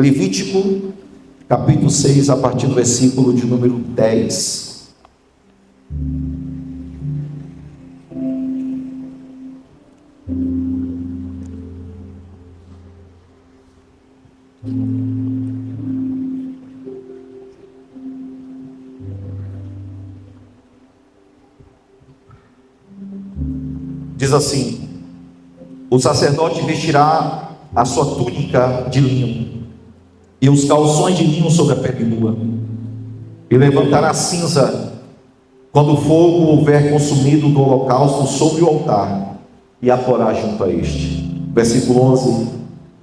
Levítico, capítulo 6, a partir do versículo de número 10. Diz assim: o sacerdote vestirá a sua túnica de linho e os calções de linho sobre a pele nua, e levantará cinza quando o fogo houver consumido do holocausto sobre o altar, e a porá junto a este. Versículo 11: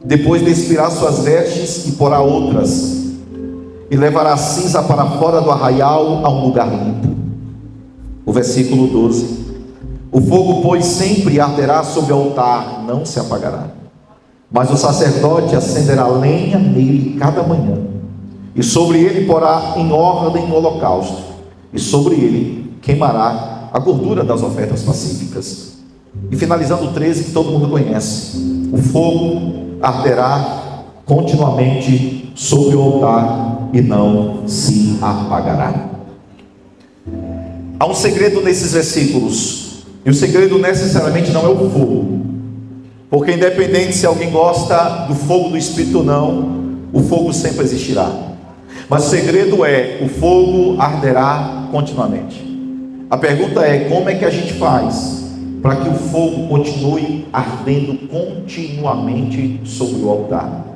depois despirá suas vestes e porá outras, e levará a cinza para fora do arraial a um lugar limpo. O versículo 12: o fogo, pois, sempre arderá sobre o altar, não se apagará, mas o sacerdote acenderá lenha nele cada manhã, e sobre ele porá em ordem o holocausto, e sobre ele queimará a gordura das ofertas pacíficas. E finalizando o 13, que todo mundo conhece: o fogo arderá continuamente sobre o altar e não se apagará. Há um segredo nesses versículos, e o segredo necessariamente não é o fogo, porque independente se alguém gosta do fogo do Espírito ou não, o fogo sempre existirá. Mas o segredo é: o fogo arderá continuamente. A pergunta é: como é que a gente faz para que o fogo continue ardendo continuamente sobre o altar?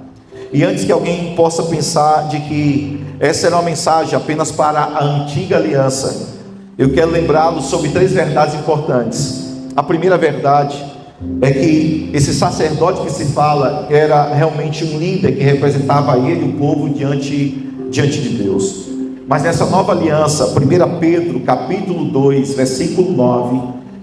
E antes que alguém possa pensar de que essa era uma mensagem apenas para a antiga aliança, eu quero lembrá-los sobre 3 verdades importantes. A primeira verdade é que esse sacerdote que se fala era realmente um líder que representava ele, o povo, diante de Deus. Mas nessa nova aliança, 1 Pedro capítulo 2, versículo 9,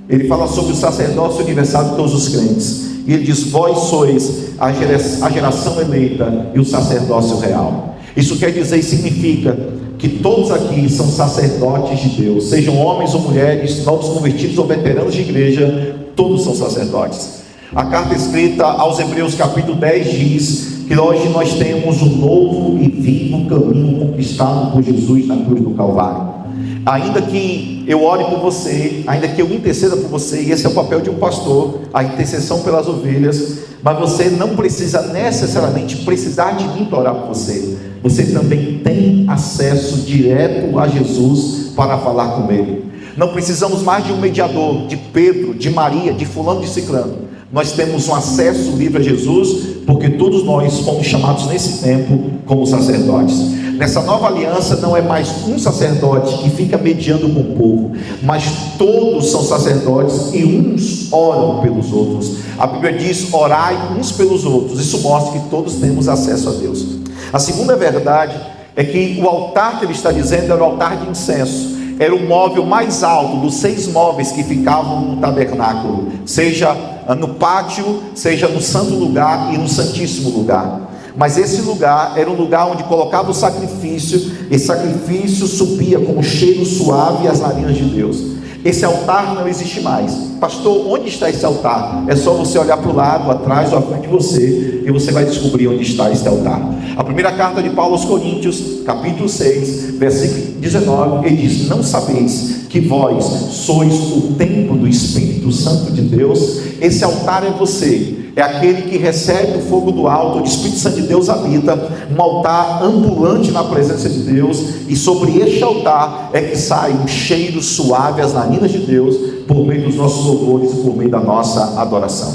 ele fala sobre o sacerdócio universal de todos os crentes, e ele diz: vós sois a geração eleita e o sacerdócio real. Isso quer dizer e significa que todos aqui são sacerdotes de Deus, sejam homens ou mulheres, novos convertidos ou veteranos de igreja, todos são sacerdotes. A carta escrita aos Hebreus capítulo 10 diz que hoje nós temos um novo e vivo caminho conquistado por Jesus na cruz do Calvário. Ainda que eu ore por você, ainda que eu interceda por você, e esse é o papel de um pastor, a intercessão pelas ovelhas, mas você não precisa necessariamente precisar de mim para orar por você. Você também tem acesso direto a Jesus para falar com Ele. Não precisamos mais de um mediador, de Pedro, de Maria, de fulano, de ciclano. Nós temos um acesso livre a Jesus, porque todos nós fomos chamados nesse tempo como sacerdotes. Nessa nova aliança não é mais um sacerdote que fica mediando com o povo, mas todos são sacerdotes e uns oram pelos outros. A Bíblia diz: orai uns pelos outros. Isso mostra que todos temos acesso a Deus. A segunda verdade é que o altar que ele está dizendo era o altar de incenso. Era o móvel mais alto dos 6 móveis que ficavam no tabernáculo, seja no pátio, seja no santo lugar e no santíssimo lugar. Mas esse lugar era um lugar onde colocava o sacrifício. Esse sacrifício subia como cheiro suave às narinas de Deus. Esse altar não existe mais. Pastor, onde está esse altar? É só você olhar para o lado, atrás ou à frente de você, e você vai descobrir onde está esse altar. A primeira carta de Paulo aos Coríntios, capítulo 6, versículo 19, ele diz: não sabeis que vós sois o templo do Espírito Santo de Deus? Esse altar é você. É aquele que recebe o fogo do alto, onde o Espírito Santo de Deus habita, um altar ambulante na presença de Deus, e sobre este altar é que sai um cheiro suave às narinas de Deus, por meio dos nossos louvores e por meio da nossa adoração.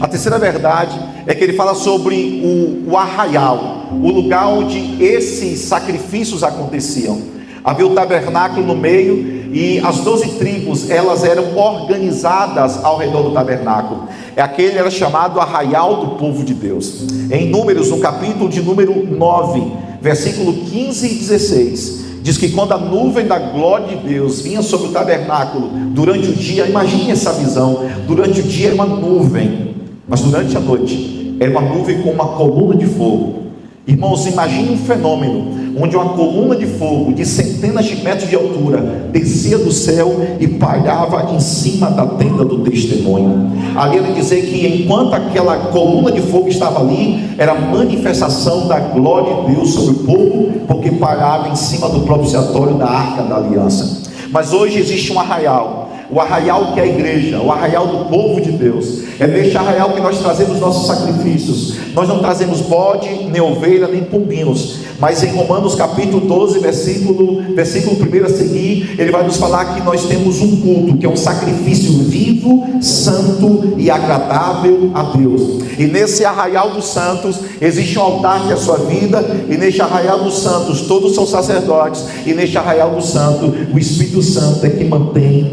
A terceira verdade é que ele fala sobre o arraial, o lugar onde esses sacrifícios aconteciam. Havia o tabernáculo no meio, e as 12 tribos, elas eram organizadas ao redor do tabernáculo. Aquele era chamado arraial do povo de Deus. Em Números, no capítulo de número 9, versículo 15 e 16, diz que quando a nuvem da glória de Deus vinha sobre o tabernáculo durante o dia, imagine essa visão: durante o dia era uma nuvem, mas durante a noite era uma nuvem com uma coluna de fogo. Irmãos, imagine um fenômeno onde uma coluna de fogo de centenas de metros de altura descia do céu e pairava em cima da tenda do testemunho. Ali ele dizer que enquanto aquela coluna de fogo estava ali, era a manifestação da glória de Deus sobre o povo, porque pairava em cima do propiciatório da Arca da Aliança. Mas hoje existe um arraial. O arraial que é a igreja, o arraial do povo de Deus. É neste arraial que nós trazemos nossos sacrifícios. Nós não trazemos bode, nem ovelha, nem pombinos. Mas em Romanos capítulo 12, versículo 1 a seguir, ele vai nos falar que nós temos um culto, que é um sacrifício vivo, santo e agradável a Deus. E nesse arraial dos santos, existe um altar que é a sua vida. E neste arraial dos santos, todos são sacerdotes. E neste arraial dos santos, o Espírito Santo é que mantém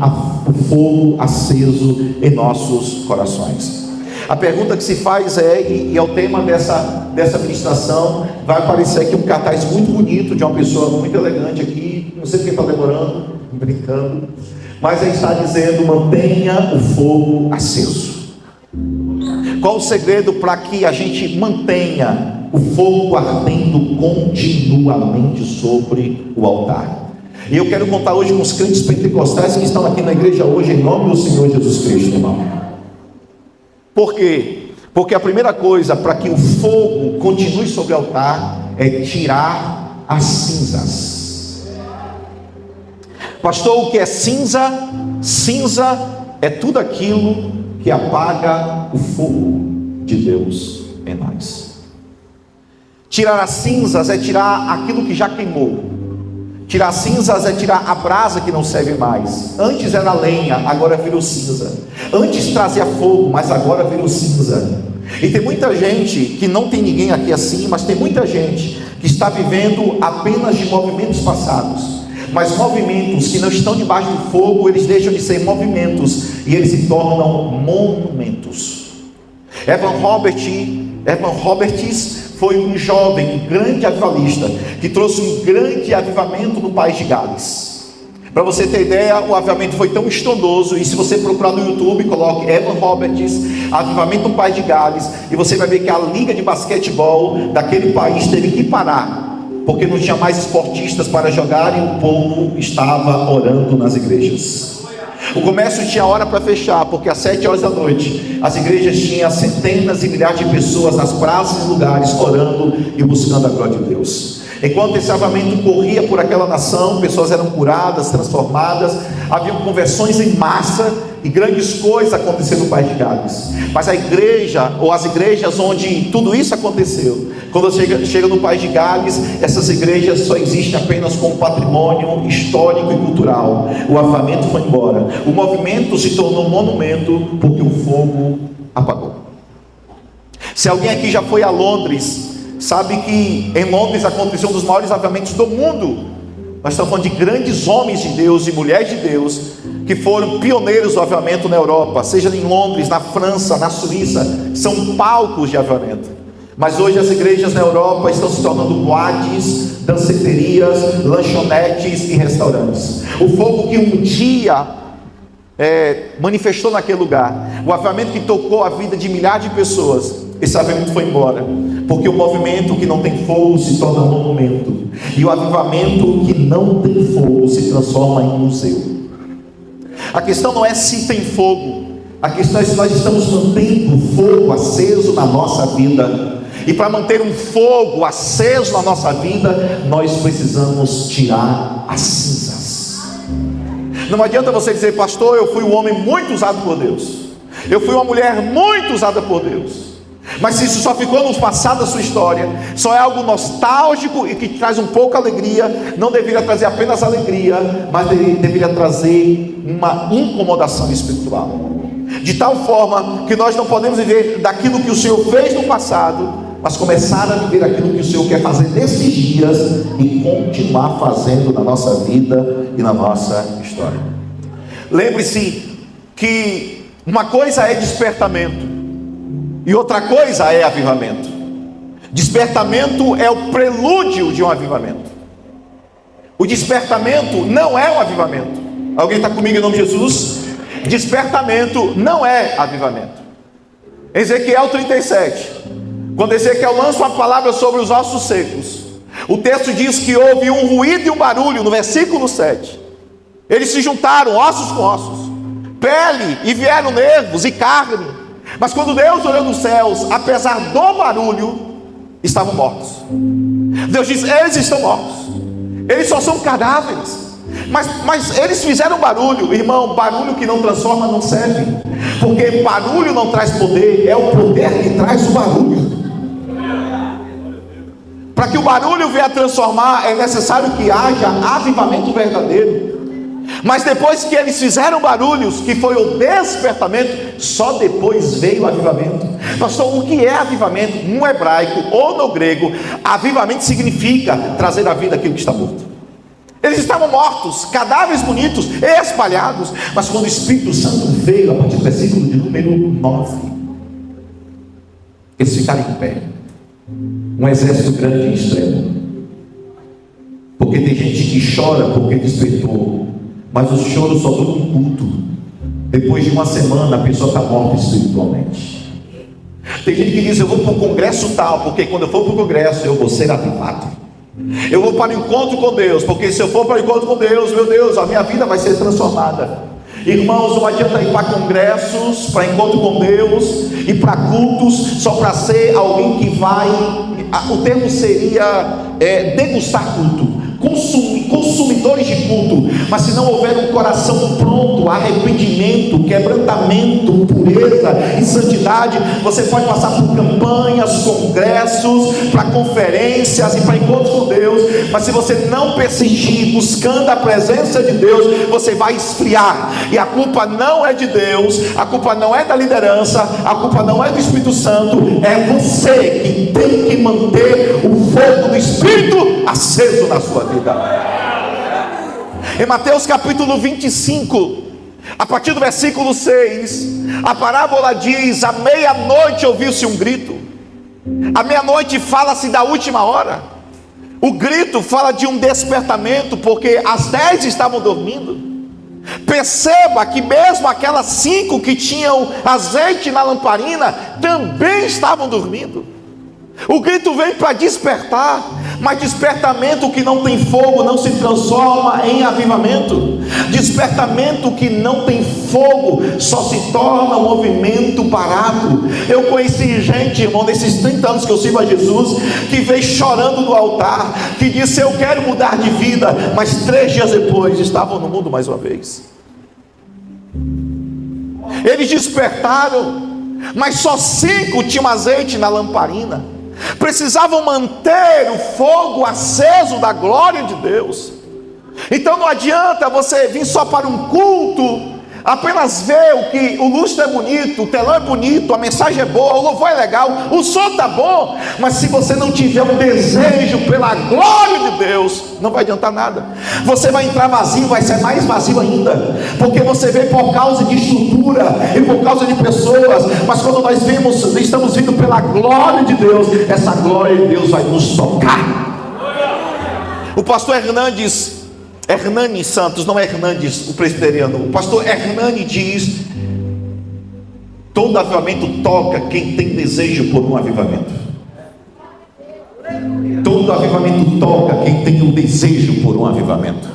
o fogo aceso em nossos corações. A pergunta que se faz e é o tema dessa ministração, vai aparecer aqui um cartaz muito bonito de uma pessoa muito elegante aqui, não sei porque está demorando, brincando, mas aí está dizendo: mantenha o fogo aceso. Qual o segredo para que a gente mantenha o fogo ardendo continuamente sobre o altar? E eu quero contar hoje com os crentes pentecostais que estão aqui na igreja hoje, em nome do Senhor Jesus Cristo, irmão. Por quê? Porque a primeira coisa para que o fogo continue sobre o altar é tirar as cinzas. Pastor, o que é cinza? Cinza é tudo aquilo que apaga o fogo de Deus em nós. Tirar as cinzas é tirar aquilo que já queimou. Tirar cinzas é tirar a brasa que não serve mais. Antes era lenha, agora virou cinza. Antes trazia fogo, mas agora virou cinza. E tem muita gente, que não tem ninguém aqui assim, mas tem muita gente que está vivendo apenas de movimentos passados. Mas movimentos que não estão debaixo do fogo, eles deixam de ser movimentos e eles se tornam monumentos. Evan Roberts foi um jovem, um grande avivalista, que trouxe um grande avivamento no país de Gales. Para você ter ideia, o avivamento foi tão estrondoso, e se você procurar no YouTube, coloque Evan Roberts, avivamento no país de Gales, e você vai ver que a liga de basquetebol daquele país teve que parar, porque não tinha mais esportistas para jogar, e o povo estava orando nas igrejas. O comércio tinha hora para fechar, porque às 7 horas da noite as igrejas tinham centenas e milhares de pessoas nas praças e lugares orando e buscando a glória de Deus. Enquanto esse avivamento corria por aquela nação, pessoas eram curadas, transformadas, haviam conversões em massa e grandes coisas aconteceram no país de Gales. Mas a igreja, ou as igrejas onde tudo isso aconteceu, quando chega no país de Gales, essas igrejas só existem apenas como patrimônio histórico e cultural. O avivamento foi embora, o movimento se tornou monumento porque o fogo apagou. Se alguém aqui já foi a Londres, sabe que em Londres aconteceu um dos maiores avivamentos do mundo. Nós estamos falando de grandes homens de Deus e mulheres de Deus que foram pioneiros do avivamento na Europa, seja em Londres, na França, na Suíça, são palcos de avivamento. Mas hoje as igrejas na Europa estão se tornando boates, danceterias, lanchonetes e restaurantes. O fogo que um dia manifestou naquele lugar, o avivamento que tocou a vida de milhares de pessoas, esse avivamento foi embora, porque o movimento que não tem fogo se torna monumento, e o avivamento que não tem fogo se transforma em museu. A questão não é se tem fogo, a questão é se nós estamos mantendo o fogo aceso na nossa vida. E para manter um fogo aceso na nossa vida, nós precisamos tirar as cinzas. Não adianta você dizer: pastor, eu fui um homem muito usado por Deus, eu fui uma mulher muito usada por Deus. Mas se isso só ficou no passado da sua história, só é algo nostálgico e que traz um pouco alegria, não deveria trazer apenas alegria, mas deveria trazer uma incomodação espiritual. De tal forma que nós não podemos viver daquilo que o Senhor fez no passado, mas começar a viver aquilo que o Senhor quer fazer nesses dias e continuar fazendo na nossa vida e na nossa história. Lembre-se que uma coisa é despertamento e outra coisa é avivamento. Despertamento é o prelúdio de um avivamento. O despertamento não é um avivamento. Alguém está comigo em nome de Jesus? Despertamento não é avivamento. Ezequiel 37, quando Ezequiel lança uma palavra sobre os ossos secos, O texto diz que houve um ruído e um barulho, no versículo 7. Eles se juntaram, ossos com ossos, pele, e vieram nervos e carne. Mas quando Deus olhou dos céus, apesar do barulho, estavam mortos. Deus diz: eles estão mortos, eles só são cadáveres. Mas eles fizeram barulho. Irmão, barulho que não transforma não serve, porque barulho não traz poder, é o poder que traz o barulho. Para que o barulho venha a transformar, é necessário que haja avivamento verdadeiro. Mas depois que eles fizeram barulhos, que foi o despertamento, só depois veio o avivamento. Pastor, o que é avivamento? No hebraico ou no grego, avivamento significa trazer à vida aquilo que está morto. Eles estavam mortos, cadáveres bonitos, espalhados. Mas quando o Espírito Santo veio, a partir do versículo de número 9, eles ficaram em pé. Um exército grande e extremo. Porque tem gente que chora porque despertou, mas o choro só dura um culto. Depois de uma semana a pessoa está morta espiritualmente. Tem gente que diz: eu vou para o congresso tal, porque quando eu for para o congresso eu vou ser avivado. Eu vou para o encontro com Deus, porque se eu for para o encontro com Deus, meu Deus, a minha vida vai ser transformada. Irmãos, não adianta ir para congressos, para encontro com Deus e para cultos só para ser alguém que vai, o termo seria degustar culto, consumidores de culto. Mas se não houver um coração pronto, arrependimento, quebrantamento, pureza e santidade, você pode passar por campanhas, congressos, para conferências e para encontros com Deus, mas se você não persistir buscando a presença de Deus, você vai esfriar. E a culpa não é de Deus, a culpa não é da liderança, a culpa não é do Espírito Santo, é você que tem que manter o fogo do Espírito aceso na sua vida. Em Mateus capítulo 25, a partir do versículo 6, a parábola diz: à meia-noite ouviu-se um grito. A meia-noite fala-se da última hora. O grito fala de um despertamento, porque as 10 estavam dormindo. Perceba que mesmo aquelas 5 que tinham azeite na lamparina também estavam dormindo. O grito vem para despertar, mas despertamento que não tem fogo não se transforma em avivamento. Despertamento que não tem fogo só se torna um movimento parado. Eu conheci gente, irmão, nesses 30 anos que eu sirvo a Jesus, que veio chorando no altar, que disse: eu quero mudar de vida, mas 3 dias depois estavam no mundo mais uma vez. Eles despertaram, mas só 5 tinham azeite na lamparina. Precisavam manter o fogo aceso da glória de Deus. Então não adianta você vir só para um culto, apenas ver o que o lustre é bonito, o telão é bonito, a mensagem é boa, o louvor é legal, o som está bom, mas se você não tiver um desejo pela glória de Deus, não vai adiantar nada. Você vai entrar vazio, vai ser mais vazio ainda, porque você vem por causa de estrutura e por causa de pessoas, mas quando nós estamos vindo pela glória de Deus, essa glória de Deus vai nos tocar. O pastor Hernani Santos, não é Hernandes, o presbiteriano, o pastor Hernani diz: todo avivamento toca quem tem desejo por um avivamento. Todo avivamento toca quem tem o desejo por um avivamento.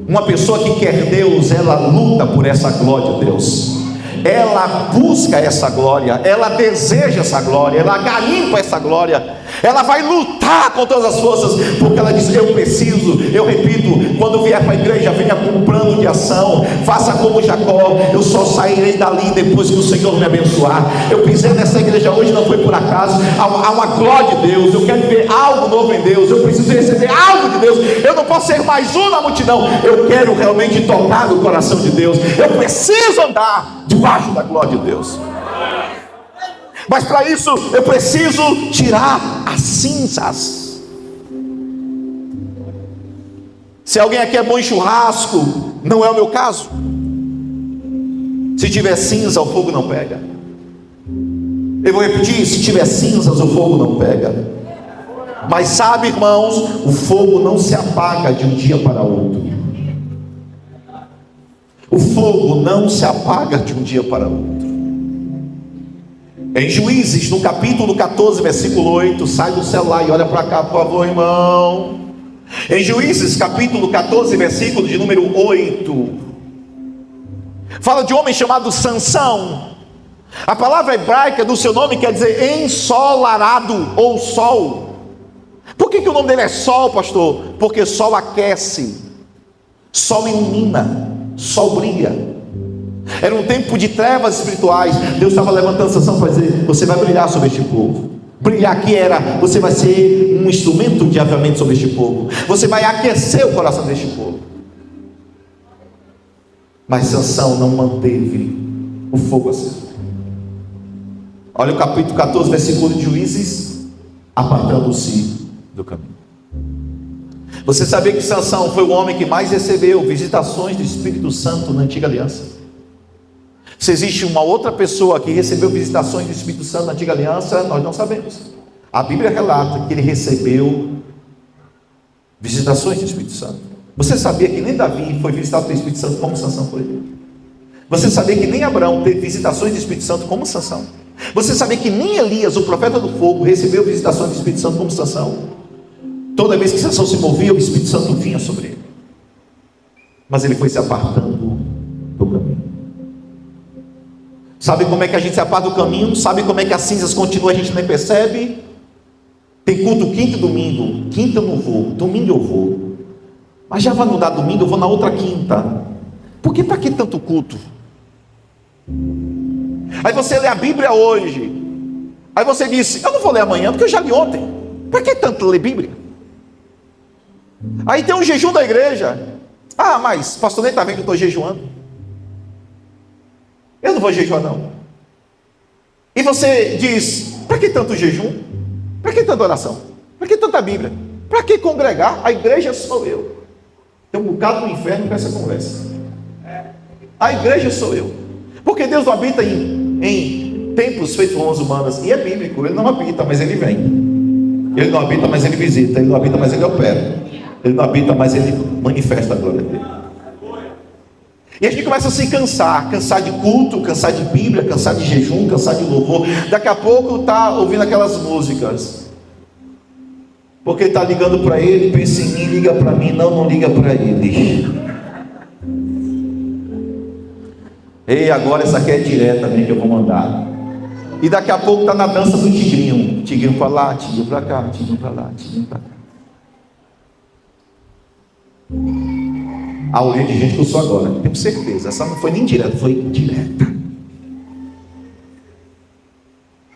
Uma pessoa que quer Deus, ela luta por essa glória de Deus, ela busca essa glória, ela deseja essa glória, ela garimpa essa glória, ela vai lutar com todas as forças, porque ela diz: eu preciso, eu repito, quando vier para a igreja, venha com um plano de ação, faça como Jacó: eu só sairei dali depois que o Senhor me abençoar. Eu pisei nessa igreja hoje, não foi por acaso, há uma glória de Deus, eu quero ver algo novo em Deus, eu preciso receber algo de Deus, eu não posso ser mais um na multidão, eu quero realmente tocar no coração de Deus, eu preciso andar debaixo da glória de Deus. Mas para isso eu preciso tirar as cinzas. Se alguém aqui é bom em churrasco, não é o meu caso. Se tiver cinza, o fogo não pega. Eu vou repetir: se tiver cinzas, o fogo não pega. Mas sabe, irmãos, o fogo não se apaga de um dia para outro. O fogo não se apaga de um dia para outro. Em Juízes, no capítulo 14, versículo 8, sai do celular e olha para cá, por favor, irmão. Em Juízes, capítulo 14, versículo de número 8, fala de um homem chamado Sansão. A palavra hebraica do seu nome quer dizer ensolarado ou sol. Por que o nome dele é sol, pastor? Porque sol aquece, sol ilumina, sol brilha. Era um tempo de trevas espirituais. Deus estava levantando Sansão para dizer: você vai brilhar sobre este povo. Brilhar aqui era: você vai ser um instrumento de avivamento sobre este povo. Você vai aquecer o coração deste povo. Mas Sansão não manteve o fogo aceso. Olha o capítulo 14, versículo de Juízes: apartando-se do caminho. Você sabia que Sansão foi o homem que mais recebeu visitações do Espírito Santo na antiga aliança? Se existe uma outra pessoa que recebeu visitações do Espírito Santo na antiga aliança, nós não sabemos. A Bíblia relata que ele recebeu visitações do Espírito Santo. Você sabia que nem Davi foi visitado pelo Espírito Santo como Sansão foi? Você sabia que nem Abraão teve visitações do Espírito Santo como Sansão? Você sabia que nem Elias, o profeta do fogo, recebeu visitações do Espírito Santo como Sansão? Toda vez que Sansão se movia, o Espírito Santo vinha sobre ele. Mas ele foi se apartando do caminho. Sabe como é que a gente se aparta do caminho? Sabe como é que as cinzas continuam, a gente nem percebe? Tem culto quinta e domingo. Quinta eu não vou, domingo eu vou. Mas já vai mudar domingo, eu vou na outra quinta. Por que para que tanto culto? Aí você lê a Bíblia hoje. Aí você diz: eu não vou ler amanhã porque eu já li ontem. Para que tanto ler Bíblia? Aí tem um jejum da igreja. Ah, mas pastor nem está vendo que eu estou jejuando. Eu não vou jejuar não. E você diz: para que tanto jejum? Para que tanta oração? Para que tanta Bíblia? Para que congregar? A igreja sou eu. Tem um bocado no inferno com essa conversa. A igreja sou eu. Porque Deus não habita em templos feitos por mãos humanas. E é bíblico, ele não habita, mas ele vem. Ele não habita, mas ele visita. Ele não habita, mas ele opera. Ele não habita, mas ele manifesta a glória dele. E a gente começa a se cansar de culto, cansar de Bíblia, cansar de jejum, cansar de louvor. Daqui a pouco está ouvindo aquelas músicas, porque está ligando para ele, pensa em mim, liga para mim. Não liga para ele. Ei, agora essa aqui é direta também que eu vou mandar. E daqui a pouco está na dança do tigrinho. Tigrinho para lá, tigrinho para cá, tigrinho para lá, tigrinho para cá. A orelha de gente que eu sou agora, tenho certeza. Essa não foi nem direta, foi indireta.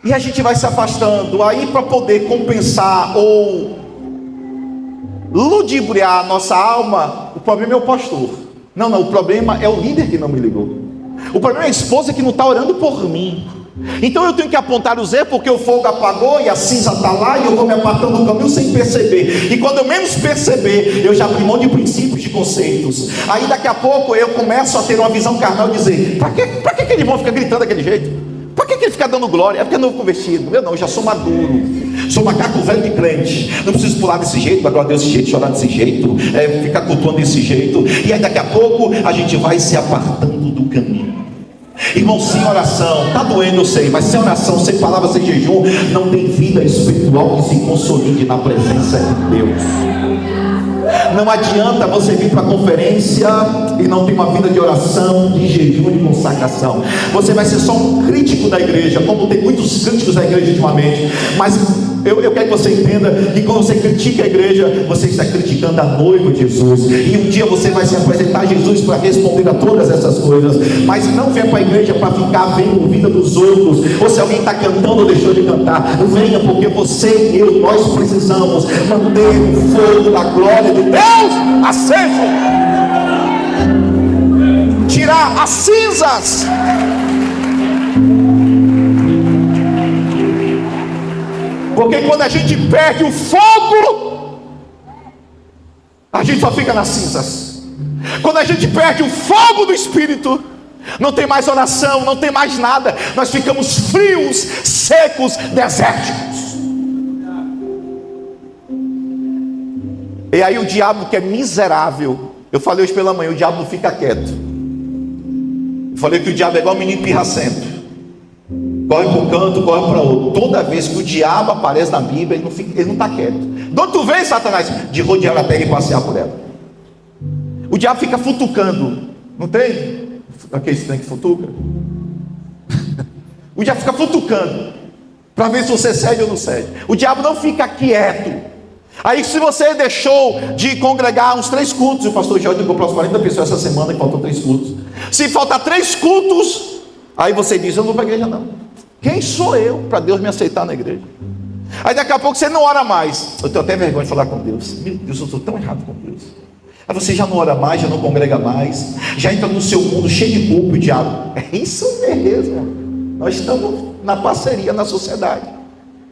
E a gente vai se afastando. Aí, para poder compensar ou ludibriar a nossa alma, o problema é o pastor. Não, o problema é o líder que não me ligou. O problema é a esposa que não está orando por mim. Então eu tenho que apontar os erros, porque o fogo apagou e a cinza está lá, e eu vou me apartando do caminho sem perceber. E quando eu menos perceber, eu já abri mão de princípios, de conceitos. Aí daqui a pouco eu começo a ter uma visão carnal e dizer: para que aquele irmão fica gritando daquele jeito? Para que ele fica dando glória? É porque é novo convertido. Eu já sou maduro, sou macaco velho de crente. Não preciso pular desse jeito, dar glória a Deus desse jeito, chorar desse jeito, ficar cultuando desse jeito. E aí daqui a pouco a gente vai se apartando do caminho. Irmão, sem oração, está doendo, eu sei, mas sem oração, sem palavra, sem jejum, não tem vida espiritual que se consolide na presença de Deus. Não adianta você vir para a conferência e não ter uma vida de oração, de jejum e de consagração. Você vai ser só um crítico da igreja, como tem muitos críticos da igreja ultimamente. Mas eu quero que você entenda que quando você critica a igreja, você está criticando a noiva de Jesus. E um dia você vai se apresentar a Jesus para responder a todas essas coisas. Mas não venha para a igreja para ficar vendo a vida dos outros, ou se alguém está cantando ou deixou de cantar. Venha, porque você e eu, nós precisamos manter o fogo da glória de Deus aceso, tirar as cinzas. Porque quando a gente perde o fogo, a gente só fica nas cinzas. Quando a gente perde o fogo do Espírito, não tem mais oração, não tem mais nada. Nós ficamos frios, secos, desérticos. E aí o diabo, que é miserável, eu falei hoje pela manhã, o diabo não fica quieto. Eu falei que o diabo é igual um menino pirracento. corre para um canto, corre para outro. Toda vez que o diabo aparece na Bíblia, ele não está quieto. De onde tu vem, Satanás? De rodear a terra e passear por ela. O diabo fica futucando. Não tem? Aqueles trem que futuca? O diabo fica futucando para ver se você cede ou não cede. O diabo não fica quieto. Aí, se você deixou de congregar uns 3 cultos, o pastor Jorge ligou para as 40 pessoas essa semana e faltam 3 cultos. Se faltar 3 cultos, aí você diz: eu não vou para a igreja não. Quem sou eu para Deus me aceitar na igreja? Aí daqui a pouco você não ora mais. Eu tenho até vergonha de falar com Deus. Meu Deus, eu estou tão errado com Deus. Aí você já não ora mais, já não congrega mais, já entra no seu mundo cheio de culpa, o diabo. É isso mesmo. Nós estamos na parceria, na sociedade.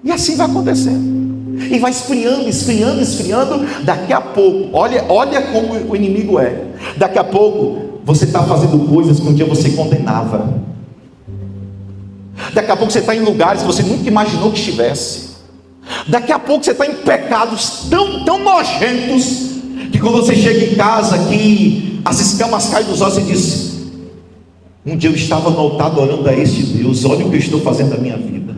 E assim vai acontecendo. E vai esfriando, esfriando, esfriando. Daqui a pouco, olha como o inimigo é. Daqui a pouco, você está fazendo coisas que um dia você condenava. Daqui a pouco você está em lugares que você nunca imaginou que estivesse. Daqui a pouco você está em pecados tão nojentos, que quando você chega em casa, que as escamas caem dos ossos e diz: um dia eu estava no altar adorando a este Deus, olha o que eu estou fazendo da minha vida.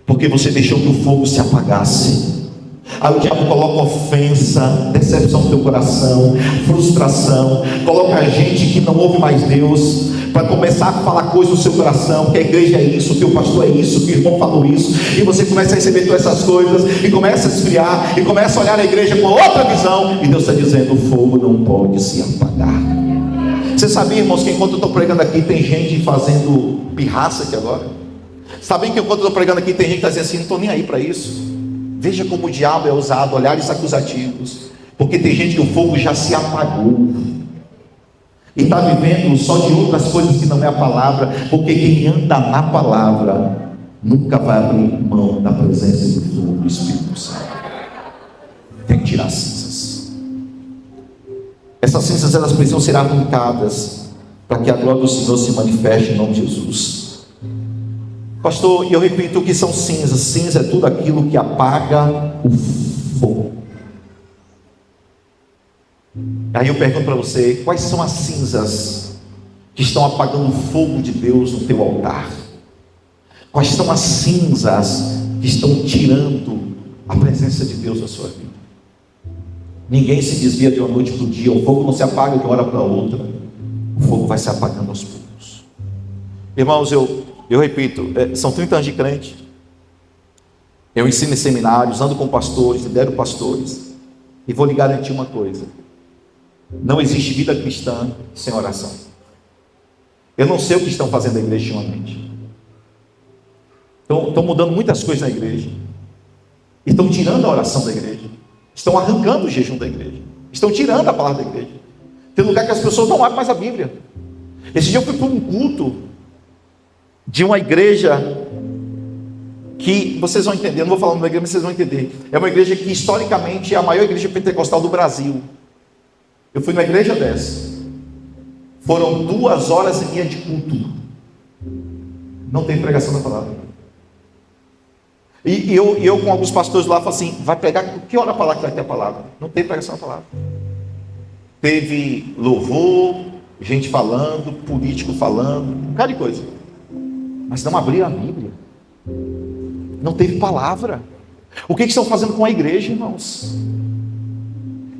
Porque você deixou que o fogo se apagasse. Aí o diabo coloca ofensa, decepção no teu coração, frustração, coloca gente que não ouve mais Deus, para começar a falar coisas no seu coração, que a igreja é isso, que o pastor é isso, que o irmão falou isso, e você começa a receber todas essas coisas, e começa a esfriar, e começa a olhar a igreja com outra visão, e Deus está dizendo: o fogo não pode se apagar. Você sabia, irmãos, que enquanto eu estou pregando aqui, tem gente fazendo pirraça aqui agora? Sabem que enquanto eu estou pregando aqui, tem gente que está dizendo assim: não estou nem aí para isso. Veja como o diabo é usado, olhares acusativos, porque tem gente que o fogo já se apagou, e está vivendo só de outras coisas que não é a palavra, porque quem anda na palavra, nunca vai abrir mão da presença do fogo do Espírito Santo. Tem que tirar as cinzas. Essas cinzas, elas precisam ser arrancadas, para que a glória do Senhor se manifeste em nome de Jesus. Pastor, e eu repito o que são cinzas. Cinza é tudo aquilo que apaga o fogo. Aí eu pergunto para você: quais são as cinzas que estão apagando o fogo de Deus no teu altar? Quais são as cinzas que estão tirando a presença de Deus na sua vida? Ninguém se desvia de uma noite para o dia. O fogo não se apaga de uma hora para outra. O fogo vai se apagando aos poucos. Irmãos, eu repito, são 30 anos de crente. Eu ensino em seminários, ando com pastores, lidero pastores, e vou lhe garantir uma coisa: não existe vida cristã sem oração. Eu não sei o que estão fazendo na igreja ultimamente. Estão mudando muitas coisas na igreja, e estão tirando a oração da igreja, estão arrancando o jejum da igreja, estão tirando a palavra da igreja. Tem lugar que as pessoas não abrem mais a Bíblia. Esse dia eu fui para um culto de uma igreja que, vocês vão entender, eu não vou falar numa igreja, mas vocês vão entender. É uma igreja que historicamente é a maior igreja pentecostal do Brasil. Eu fui numa igreja dessa. Foram 2h30 de culto. Não tem pregação da palavra. E eu com alguns pastores lá falei assim: vai pregar, que hora a palavra que vai ter a palavra? Não tem pregação da palavra. Teve louvor, gente falando, político falando, um bocado de coisa. Mas não abriram a Bíblia. Não teve palavra. O que estão fazendo com a igreja, irmãos?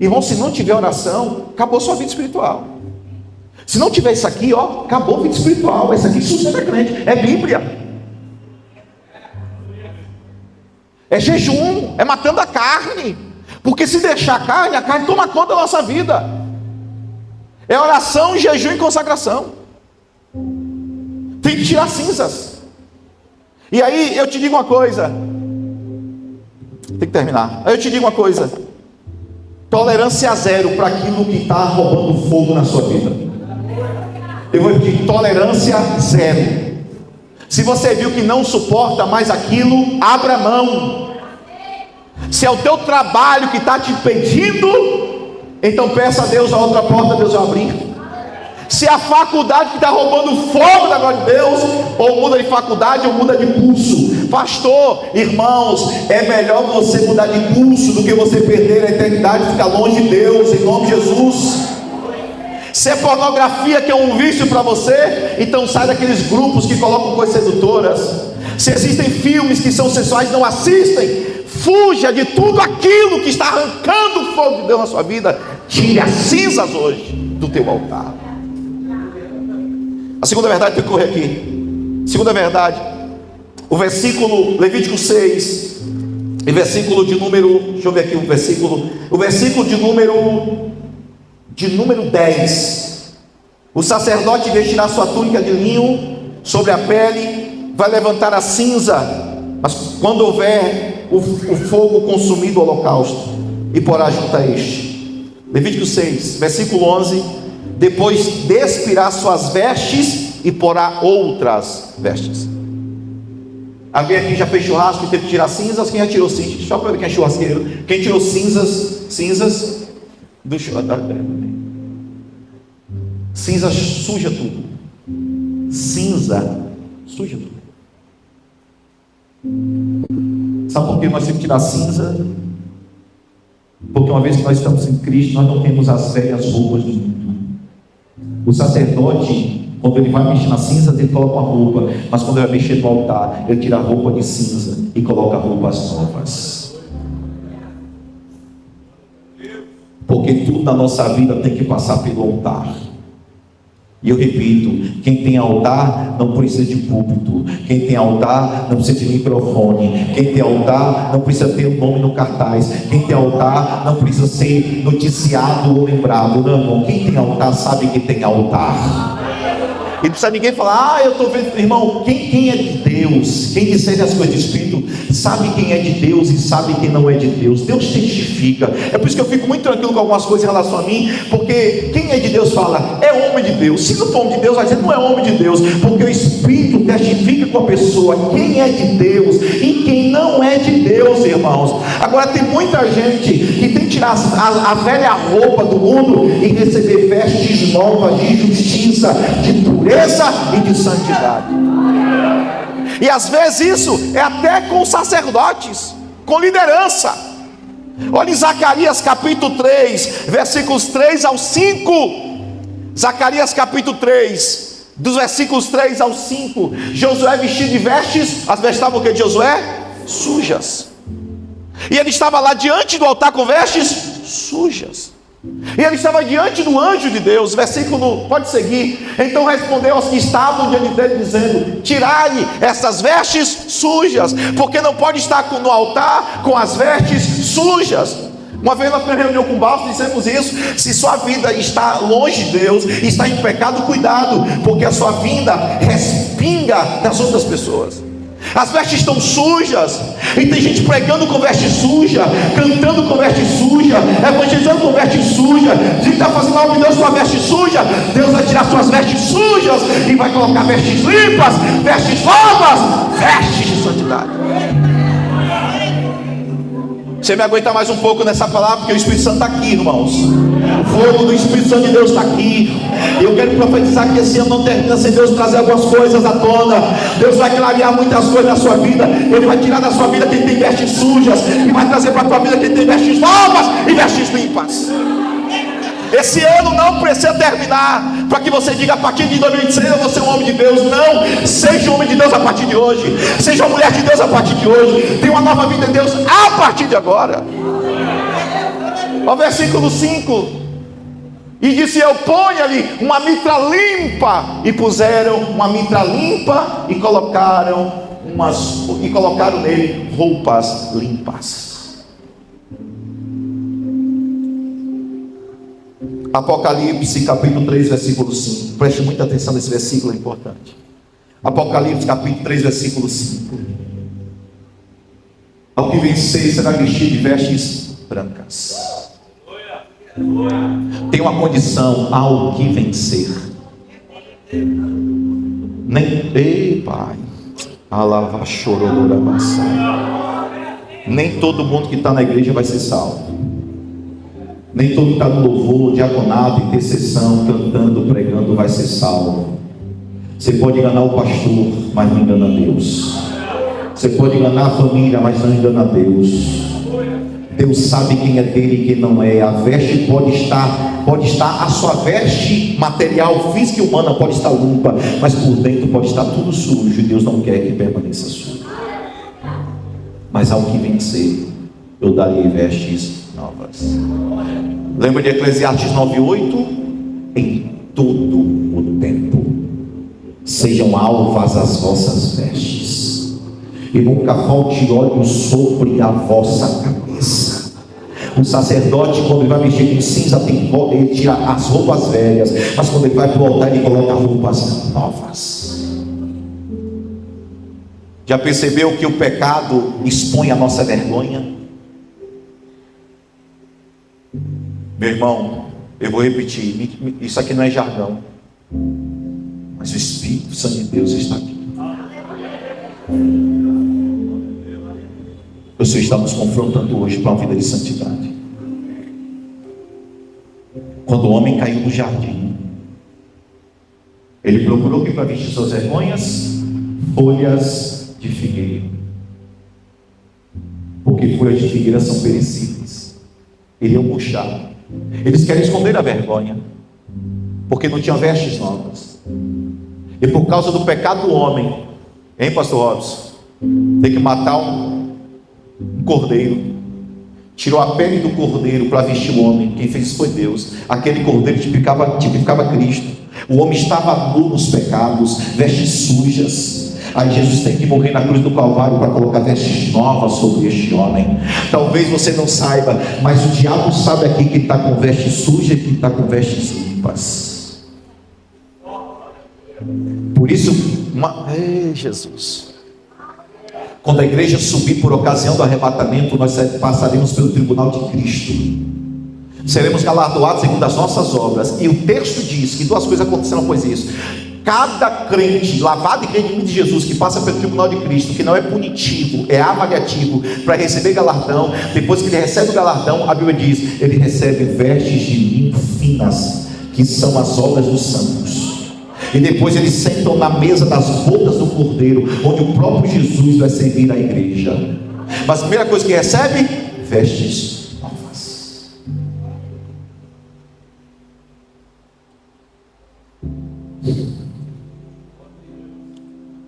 Irmão, se não tiver oração, acabou sua vida espiritual. Se não tiver isso aqui, acabou a vida espiritual. Isso aqui sustenta crente. É Bíblia. É jejum, é matando a carne. Porque se deixar a carne toma conta da nossa vida. É oração, jejum e consagração. Tem que tirar cinzas. E aí eu te digo uma coisa. Tem que terminar. Aí eu te digo uma coisa: tolerância zero para aquilo que está roubando fogo na sua vida. Eu vou repetir: tolerância zero. Se você viu que não suporta mais aquilo, abra mão. Se é o teu trabalho que está te impedindo, então peça a Deus a outra porta, Deus vai abrir. Se é a faculdade que está roubando fogo da glória de Deus, ou muda de faculdade ou muda de curso. Pastor, irmãos, é melhor você mudar de curso do que você perder a eternidade e ficar longe de Deus, em nome de Jesus. Se é pornografia que é um vício para você, então sai daqueles grupos que colocam coisas sedutoras. Se existem filmes que são sensuais, não assistem. Fuja de tudo aquilo que está arrancando o fogo de Deus na sua vida. Tire as cinzas hoje do teu altar. A segunda verdade tem que correr aqui. Segunda verdade, o versículo Levítico 6, e versículo de número, deixa eu ver aqui o versículo de número 10. O sacerdote vestirá sua túnica de linho sobre a pele, vai levantar a cinza, mas quando houver o fogo consumido o holocausto, e porá junto a este. Levítico 6, versículo 11. Depois despirá suas vestes e porá outras vestes. Alguém aqui já fez churrasco e teve que tirar cinzas? Quem já tirou cinzas? Só para ver quem é churrasqueiro. Quem tirou cinzas do churrasco? Cinza suja tudo. Cinza suja tudo. Sabe por que nós temos que tirar cinza? Porque uma vez que nós estamos em Cristo, nós não temos as velhas roupas do mundo. O sacerdote, quando ele vai mexer na cinza, ele coloca uma roupa, mas quando ele vai mexer no altar, ele tira a roupa de cinza e coloca roupas novas. Porque tudo na nossa vida tem que passar pelo altar. E eu repito, quem tem altar não precisa de púlpito, quem tem altar não precisa de microfone, quem tem altar não precisa ter o nome no cartaz, quem tem altar não precisa ser noticiado ou lembrado. Não, irmão, quem tem altar sabe que tem altar. E não precisa ninguém falar, eu estou vendo, irmão, quem é de Deus, quem discerne as coisas de Espírito, sabe quem é de Deus e sabe quem não é de Deus. Deus testifica. É por isso que eu fico muito tranquilo com algumas coisas em relação a mim, porque quem é de Deus fala, é homem de Deus. Se não for homem de Deus, vai dizer, não é homem de Deus, porque o Espírito testifica com a pessoa quem é de Deus e quem não é de Deus, irmãos. Agora tem muita gente que tem que tirar a velha roupa do mundo e receber vestes novas de justiça, de pureza e de santidade. E às vezes isso é até com sacerdotes, com liderança. Olha em Zacarias capítulo 3, versículos 3 ao 5. Zacarias capítulo 3, dos versículos 3 ao 5. Josué vestido de vestes, as vestes estavam o que de Josué? Sujas. E ele estava lá diante do altar com vestes sujas. E ele estava diante do anjo de Deus. Versículo, pode seguir. Então respondeu aos que estavam diante dele, dizendo: tirai essas vestes sujas, porque não pode estar no altar com as vestes sujas. Uma vez nós tivemos reunião com o Balso, dissemos isso: se sua vida está longe de Deus, está em pecado, cuidado, porque a sua vida respinga das outras pessoas. As vestes estão sujas, e tem gente pregando com veste suja, cantando com veste suja, evangelizando com veste suja. Se está fazendo algo de Deus com a veste suja, Deus vai tirar suas vestes sujas e vai colocar vestes limpas, vestes novas, vestes de santidade. Você me aguenta mais um pouco nessa palavra, porque o Espírito Santo está aqui, irmãos. O fogo do Espírito Santo de Deus está aqui. Eu quero profetizar que esse ano não termina sem Deus trazer algumas coisas à tona. Deus vai clarear muitas coisas na sua vida. Ele vai tirar da sua vida quem tem vestes sujas, e vai trazer para a tua vida quem tem vestes novas e vestes limpas. Esse ano não precisa terminar para que você diga: a partir de 2026 eu vou ser um homem de Deus. Não, seja um homem de Deus a partir de hoje. Seja uma mulher de Deus a partir de hoje. Tenha uma nova vida em Deus a partir de agora. O versículo 5: e disse eu: ponha-lhe uma mitra limpa. E puseram uma mitra limpa e colocaram nele roupas limpas. Apocalipse capítulo 3, versículo 5. Preste muita atenção nesse versículo, é importante. Apocalipse capítulo 3, versículo 5. Ao que vencer será vestido de vestes brancas. Tem uma condição: ao que vencer. Ei, Pai, alava chororora massa. Nem todo mundo que está na igreja vai ser salvo. Nem todo que está no louvor, diaconato, intercessão, cantando, pregando, vai ser salvo. Você pode enganar o pastor, mas não engana Deus. Você pode enganar a família, mas não engana Deus. Deus sabe quem é dele e quem não é. A veste pode estar, a sua veste material, física e humana pode estar limpa, mas por dentro pode estar tudo sujo, e Deus não quer que permaneça sujo. Mas ao que vencer, eu darei vestes novas. Lembra de Eclesiastes 9:8? Em todo o tempo sejam alvas as vossas vestes, e nunca falte óleo sobre a vossa cabeça. O sacerdote, quando ele vai mexer com cinza, ele tira as roupas velhas, mas quando ele vai para o altar, ele coloca roupas novas. Já percebeu que o pecado expõe a nossa vergonha? Meu irmão, eu vou repetir, isso aqui não é jargão, mas o Espírito Santo de Deus está aqui. O Senhor está nos confrontando hoje para uma vida de santidade. Quando o homem caiu no jardim, ele procurou que para vestir suas vergonhas, folhas de figueira, porque folhas de figueira são perecíveis, iriam murchar. Eles querem esconder a vergonha, porque não tinham vestes novas. E por causa do pecado do homem, hein, pastor Robson? Tem que matar um cordeiro. Tirou a pele do cordeiro para vestir o homem. Quem fez isso foi Deus. Aquele cordeiro tipificava Cristo. O homem estava nu nos pecados, vestes sujas. Aí Jesus tem que morrer na cruz do Calvário para colocar vestes novas sobre este homem. Talvez você não saiba, mas o diabo sabe aqui que está com vestes sujas e que está com vestes limpas. Por isso, Ei, Jesus, quando a igreja subir por ocasião do arrebatamento, nós passaremos pelo tribunal de Cristo, seremos galardoados segundo as nossas obras. E o texto diz que duas coisas aconteceram após isso. Cada crente lavado e redimido de Jesus, que passa pelo tribunal de Cristo, que não é punitivo, é avaliativo, para receber galardão, depois que ele recebe o galardão, a Bíblia diz, ele recebe vestes de linho finas, que são as obras dos santos. E depois eles sentam na mesa das bodas do Cordeiro, onde o próprio Jesus vai servir a igreja. Mas a primeira coisa que recebe, vestes novas.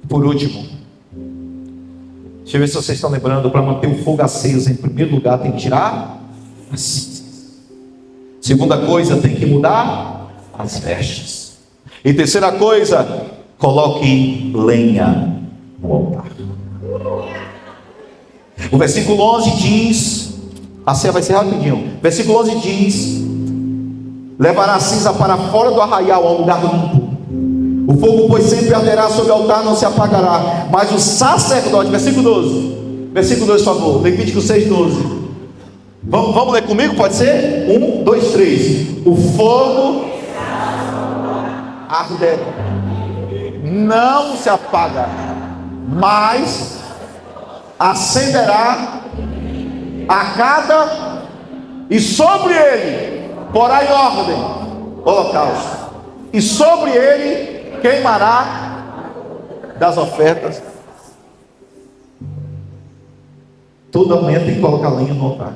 Por último, deixa eu ver se vocês estão lembrando, para manter o fogo aceso, em primeiro lugar tem que tirar as cinzas. Segunda coisa, tem que mudar as vestes. E terceira coisa, coloque lenha no altar. O versículo 11 diz, a ceia vai ser rapidinho. Versículo 11 diz: levará a cinza para fora do arraial, ao lugar limpo. O fogo, pois, sempre arderá sobre o altar, não se apagará. Mas o sacerdote, versículo 12, por favor, Levítico 6:12. Vamos ler comigo, pode ser? 1, 2, 3. O fogo arder, não se apaga, mas acenderá a cada, e sobre ele porá em ordem holocausto, e sobre ele queimará das ofertas. Toda manhã tem que colocar lenha no altar.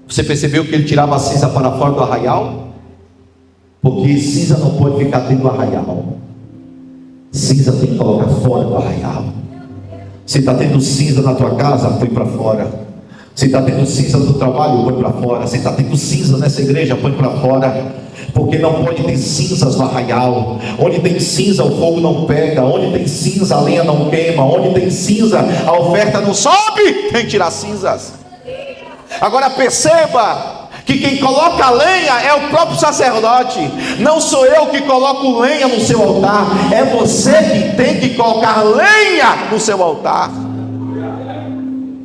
Você percebeu que ele tirava a cinza para fora do arraial? Porque cinza não pode ficar dentro do arraial. Cinza tem que colocar fora do arraial. Se está tendo cinza na tua casa, põe para fora. Se está tendo cinza no trabalho, põe para fora. Se está tendo cinza nessa igreja, põe para fora. Porque não pode ter cinzas no arraial. Onde tem cinza, o fogo não pega. Onde tem cinza, a lenha não queima. Onde tem cinza, a oferta não sobe. Tem que tirar cinzas. Agora perceba que quem coloca a lenha é o próprio sacerdote. Não sou eu que coloco lenha no seu altar, é você que tem que colocar lenha no seu altar.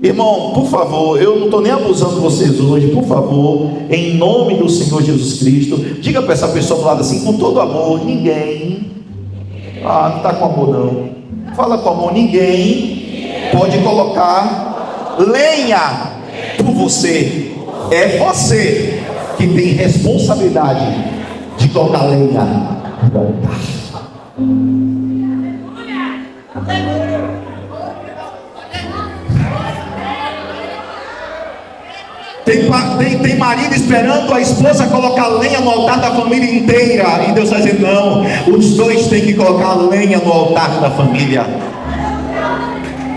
Irmão, por favor, eu não estou nem abusando de vocês hoje. Por favor, em nome do Senhor Jesus Cristo, diga para essa pessoa do lado assim, com todo amor: ninguém, não está com amor não, fala com amor, ninguém pode colocar lenha por você. É você que tem responsabilidade de colocar lenha no altar. Tem marido esperando a esposa colocar lenha no altar da família inteira, e Deus está dizendo: não, os dois têm que colocar lenha no altar da família.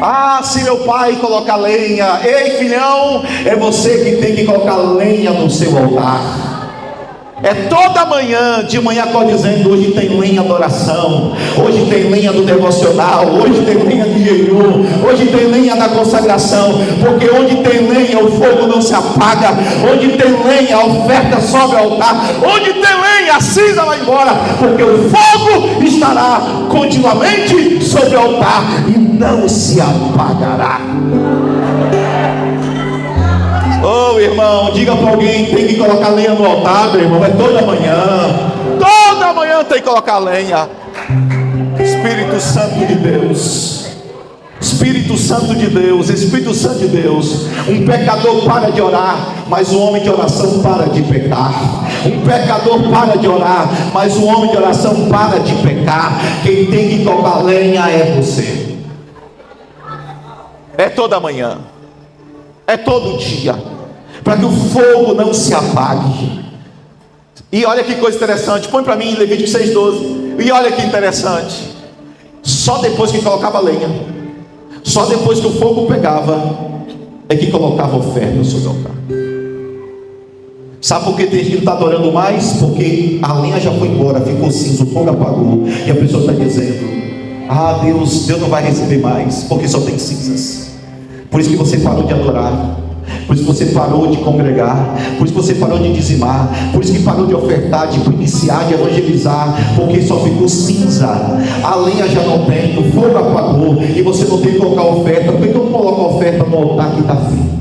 Ah, se meu pai colocar lenha, ei filhão, é você que tem que colocar lenha no seu altar. É toda manhã, de manhã acorda dizendo: hoje tem lenha da oração, hoje tem lenha do devocional, hoje tem lenha de jejum, hoje tem lenha da consagração, porque onde tem lenha o fogo não se apaga, onde tem lenha a oferta sobe ao altar, onde tem lenha a cinza vai embora, porque o fogo estará continuamente sobre o altar e não se apagará. Oh irmão, diga para alguém: tem que colocar lenha no altar, meu irmão. É toda manhã tem que colocar lenha. Espírito Santo de Deus, Espírito Santo de Deus, Espírito Santo de Deus. Um pecador para de orar, mas um homem de oração para de pecar. Um pecador para de orar, mas um homem de oração para de pecar. Quem tem que colocar lenha é você. É toda manhã, é todo dia, para que o fogo não se apague. E olha que coisa interessante, põe para mim Levítico 6,12. E olha que interessante, só depois que colocava lenha, só depois que o fogo pegava, é que colocava oferta sobre o altar. Sabe por que tem gente que não está adorando mais? Porque a lenha já foi embora, ficou cinza, o fogo apagou, e a pessoa está dizendo: ah, Deus não vai receber mais, porque só tem cinzas. Por isso que você parou de adorar, por isso que você parou de congregar, por isso que você parou de dizimar, por isso que parou de ofertar, de iniciar, de evangelizar, porque só ficou cinza. A lenha já não tem, o fogo apagou, e você não tem que colocar oferta. Por que eu não coloco a oferta no altar que está frio?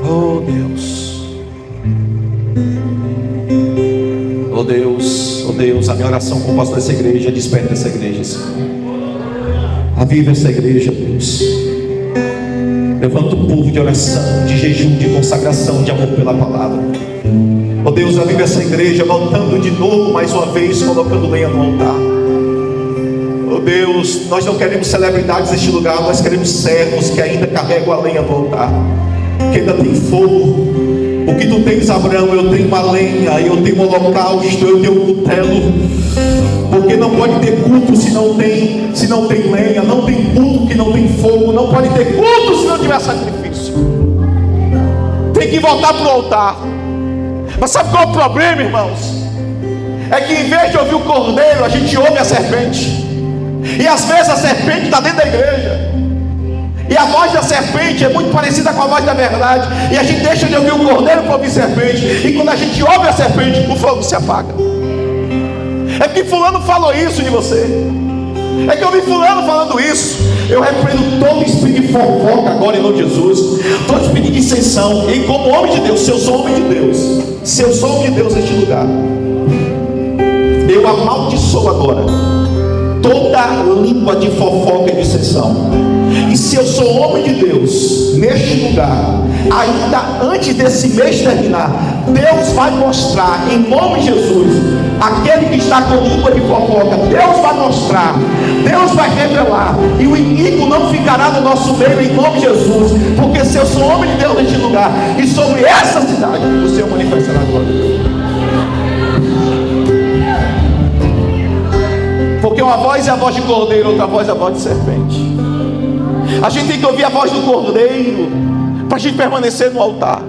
Oh Deus, oh Deus, oh Deus, a minha oração com o pastor dessa igreja: desperta essa igreja, Senhor. Aviva essa igreja, Deus. Levanta um povo de oração, de jejum, de consagração, de amor pela palavra. Oh Deus, aviva essa igreja, voltando de novo mais uma vez, colocando lenha no altar. Oh Deus, nós não queremos celebridades neste lugar, nós queremos servos que ainda carregam a lenha no altar, que ainda tem fogo. O que tu tens, Abraão? Eu tenho uma lenha, eu tenho um holocausto, eu tenho um cutelo. Porque não pode ter culto se não tem lenha, não tem culto que não tem fogo, não pode ter culto se não tiver sacrifício. Tem que voltar para o altar. Mas sabe qual é o problema, irmãos? É que em vez de ouvir o cordeiro, a gente ouve a serpente. E às vezes a serpente está dentro da igreja, e a voz da serpente é muito parecida com a voz da verdade, e a gente deixa de ouvir o cordeiro para ouvir serpente, e quando a gente ouve a serpente, o fogo se apaga. É porque fulano falou isso de você, é que eu vi fulano falando isso. Eu repreendo todo espírito de fofoca agora em nome de Jesus, todo espírito de dissensão. E como homem de Deus, se eu sou homem de Deus, se eu sou homem de Deus neste lugar, eu amaldiçoo agora toda língua de fofoca e dissensão. E se eu sou homem de Deus neste lugar, ainda antes desse mês terminar, Deus vai mostrar em nome de Jesus, aquele que está com língua de fofoca, Deus vai mostrar, Deus vai revelar, e o inimigo não ficará no nosso meio em nome de Jesus. Porque se eu sou homem de Deus neste lugar, e sobre essa cidade, o Senhor manifestará a glória de Deus. Porque uma voz é a voz de cordeiro, outra voz é a voz de serpente. A gente tem que ouvir a voz do cordeiro para a gente permanecer no altar.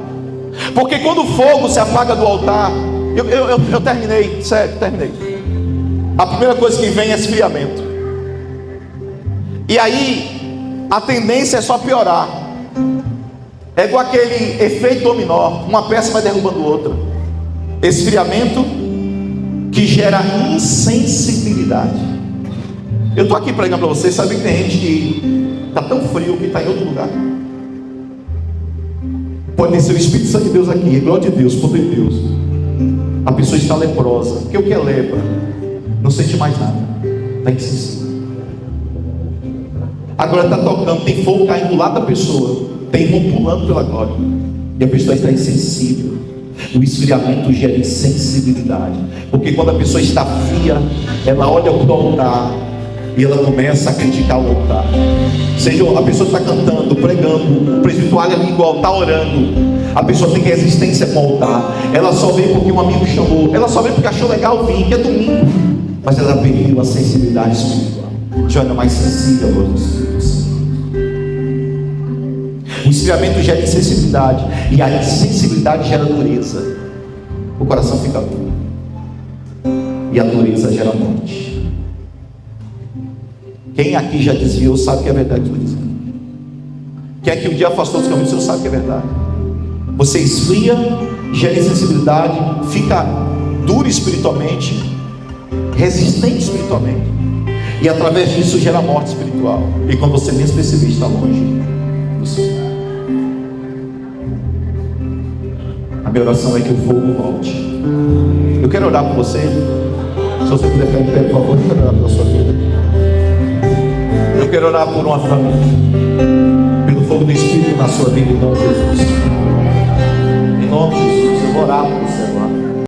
Porque quando o fogo se apaga do altar, eu terminei, sério, terminei. A primeira coisa que vem é esfriamento. E aí a tendência é só piorar. É igual aquele efeito dominó, uma peça vai derrubando outra. Esfriamento que gera insensibilidade. Eu estou aqui pregando para vocês, sabe que tem gente que está tão frio que está em outro lugar. Pode ser o Espírito Santo de Deus aqui, glória de Deus, poder de Deus. A pessoa está leprosa, porque o que é lepra? Não sente mais nada, está insensível. Agora está tocando, tem fogo caindo do lado da pessoa, tem irmão pulando pela glória, e a pessoa está insensível. O esfriamento gera insensibilidade, porque quando a pessoa está fria, ela olha para o altar e ela começa a criticar o altar. Seja a pessoa está cantando, pregando, o presbítero ali igual, está orando. A pessoa tem resistência com o altar. Ela só vem porque um amigo chamou. Ela só vem porque achou legal vir, que é domingo. Mas ela perdeu a sensibilidade espiritual. Já não é mais sensível aos Espíritos. O esfriamento gera insensibilidade, e a insensibilidade gera dureza. O coração fica duro, e a dureza gera morte. Quem aqui já desviou sabe que é verdade tudo isso. Quem aqui um dia afastou dos caminhos, você sabe que é verdade. Você esfria, gera insensibilidade, fica duro espiritualmente, resistente espiritualmente, e através disso gera morte espiritual. E quando você menos perceber, está longe do Senhor. A minha oração é que o fogo volte. Eu quero orar por você. Se você puder ficar em pé, por favor, eu quero orar pela sua vida. Eu quero orar por uma família, pelo fogo do Espírito na sua vida, em nome de Jesus. Em nome de Jesus, eu vou orar por você.